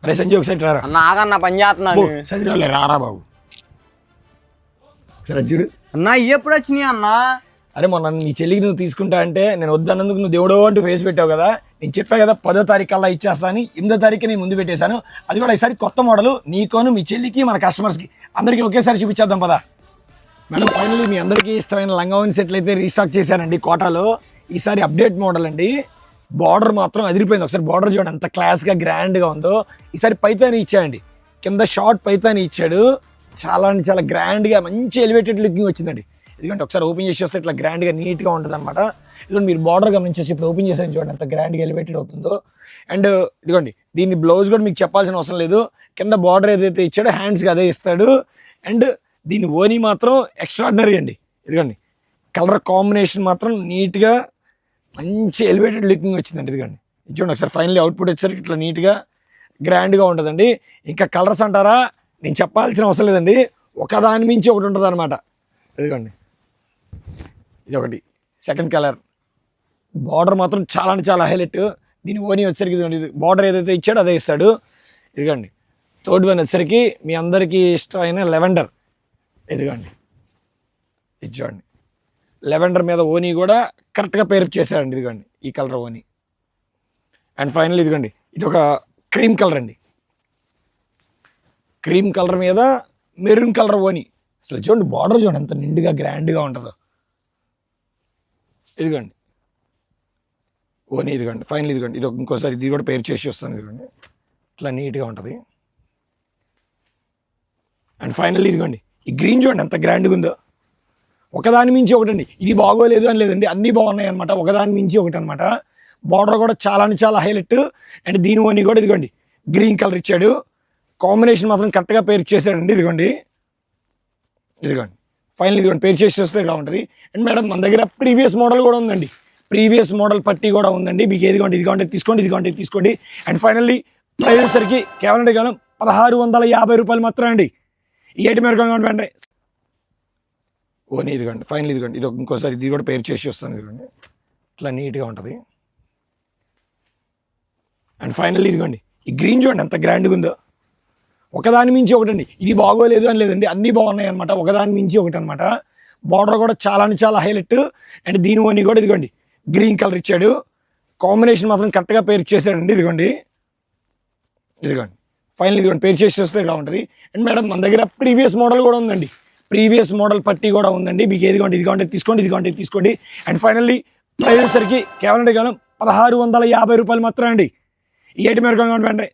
అరే సంజయ్ ఒకసారి రారా. నాగన్న పని చేస్తున్నాడు. సదిరాలే రారా బాబు. సరే చూడు అన్న ఎప్పుడు వచ్చినాయి అన్న? అరే మొన్న నీ చెల్లికి నువ్వు తీసుకుంటా అంటే నేను వద్దన్నందుకు నువ్వు దేవుడో అంటూ ఫేస్ పెట్టావు కదా. నేను చెప్పా కదా 10వ తారీఖు అలా ఇచ్చేస్తా అని. 8వ తారీఖు నేను ముందు పెట్టేశాను. అది కూడా ఈసారి కొత్త మోడల్ నీకోను మీ చెల్లికి మన కస్టమర్స్కి అందరికీ ఒకేసారి చూపించేద్దాం పదా. మేడం ఫైనల్లీ మీ అందరికీ ఇష్టమైన లంగావని సెట్లు అయితే రీస్టాక్ చేశానండి కోటాలో. ఈసారి అప్డేట్ మోడల్ అండి. బార్డర్ మాత్రం అదిరిపోయింది. ఒకసారి బార్డర్ చూడండి ఎంత క్లాస్గా గ్రాండ్గా ఉందో. ఈసారి పైతాని ఇచ్చాయండి, కింద షార్ట్ పైతాని ఇచ్చాడు. చాలా అంటే చాలా గ్రాండ్గా మంచి ఎలివేటెడ్ లుకింగ్ వచ్చిందండి. ఎందుకంటే ఒకసారి ఓపెన్ చేసి వస్తే ఇట్లా గ్రాండ్గా నీట్గా ఉంటుంది అనమాట. ఇదిగోండి మీరు బార్డర్ గమనించేసి ఇప్పుడు ఓపెన్ చేసాను చూడండి ఎంత గ్రాండ్గా ఎలివేటెడ్ అవుతుందో. అండ్ ఇదిగోండి దీన్ని బ్లౌజ్ కూడా మీకు చెప్పాల్సిన అవసరం లేదు. కింద బార్డర్ ఏదైతే ఇచ్చాడో హ్యాండ్స్కి అదే ఇస్తాడు. అండ్ దీని ఓనీ మాత్రం ఎక్స్ట్రాడినరీ అండి. ఇదిగోండి కలర్ కాంబినేషన్ మాత్రం నీట్గా మంచి ఎలివేటెడ్ లుకింగ్ వచ్చిందండి. ఇదిగోండి ఇది చూడండి ఒకసారి ఫైనల్లీ అవుట్పుట్ వచ్చేసరికి ఇట్లా నీట్గా గ్రాండ్గా ఉంటుందండి. ఇంకా కలర్స్ అంటారా నేను చెప్పాల్సిన అవసరం లేదండి, ఒకదాని మించి ఒకటి ఉంటుంది అనమాట. ఇదిగోండి ఇది ఒకటి సెకండ్ కలర్. బార్డర్ మాత్రం చాలా అంటే చాలా హైలైట్. దీని ఓనీ వచ్చేసరికి ఇదిగోండి బార్డర్ ఏదైతే ఇచ్చాడో అదే ఇస్తాడు. ఇదిగోండి థర్డ్ వన్ వచ్చేసరికి మీ అందరికీ ఇష్టమైన లెవెండర్. ఇదిగోండి ఇది చూడండి లెవెండర్ మీద ఓనీ కూడా కరెక్ట్గా పేరు చేశారండి. ఇదిగోండి ఈ కలర్ ఓనీ. అండ్ ఫైనల్ ఇదిగోండి ఇది ఒక క్రీమ్ కలర్ అండి. క్రీమ్ కలర్ మీద మెరూన్ కలర్ ఓనీ. అసలు చూడండి బార్డర్ చూడండి ఎంత నిండుగా గ్రాండ్గా ఉంటుందో. ఇదిగోండి ఓనీ. ఇదిగోండి ఫైనల్ ఇదిగోండి ఇది ఇంకోసారి ఇది కూడా పేరు చేసి వస్తాను. ఇదిగోండి ఇట్లా నీట్గా ఉంటుంది. అండ్ ఫైనల్ ఇదిగోండి ఈ గ్రీన్ చూడండి ఎంత గ్రాండ్గా ఉందో. ఒకదాని మించి ఒకటండి. ఇది బాగోలేదు అని లేదండి, అన్నీ బాగున్నాయి అనమాట. ఒకదాని మించి ఒకటి అనమాట. బార్డర్ కూడా చాలా అంటే చాలా హైలైట్. అండ్ దీని ఓనీ కూడా ఇదిగోండి గ్రీన్ కలర్ ఇచ్చాడు. కాంబినేషన్ మాత్రం కరెక్ట్గా పేరు చేశాడండి. ఇదిగోండి ఇదిగోండి ఫైనల్ ఇదిగోండి పేరు చేసి వస్తే ఇలా ఉంటుంది. అండ్ మేడం మన దగ్గర ప్రీవియస్ మోడల్ కూడా ఉందండి. ప్రీవియస్ మోడల్ పట్టి కూడా ఉందండి. మీకు ఏదిగోండి ఇదిగోండి తీసుకోండి, ఇదిగోండి తీసుకోండి. అండ్ ఫైనల్లీ ప్రైస్ కేవలం 1650 రూపాయలు మాత్రం అండి. ఈ ఐటమ్ ఎవరికైనా వెంటనే ఓనీ. ఇదిగోండి ఫైనల్ ఇదిగోండి ఇది ఇంకోసారి ఇది కూడా పేరు చేసి వస్తాను. ఇదిగోండి ఇట్లా నీట్గా ఉంటుంది. అండ్ ఫైనల్ ఇదిగోండి ఈ గ్రీన్ చూడండి ఎంత గ్రాండ్గా ఉందో. ఒకదాని మించి ఒకటండి. ఇది బాగోలేదు అని లేదండి, అన్నీ బాగున్నాయి అనమాట. ఒకదాని మించి ఒకటి అనమాట. బార్డర్ కూడా చాలా అంటే చాలా హైలైట్. అండ్ దీని ఓనీ కూడా ఇదిగోండి గ్రీన్ కలర్ ఇచ్చాడు. కాంబినేషన్ మాత్రం కరెక్ట్గా పేరు చేశాడండి. ఇదిగోండి ఇదిగోండి ఫైనల్ ఇదిగోండి పేరు చేసి వస్తే ఇలా ఉంటుంది. అండ్ మేడం మన దగ్గర ప్రీవియస్ మోడల్ కూడా ఉందండి. ప్రీవియస్ మోడల్ పట్టి కూడా ఉందండి. మీకు ఏదిగోండి ఇదిగోండి తీసుకోండి, ఇదిగోండి తీసుకోండి. అండ్ ఫైనల్లీ ప్రైస్ కేవలం 1650 రూపాయలు మాత్రం అండి. ఈ ఐటమ్ ఎవరికైనా వెంటనే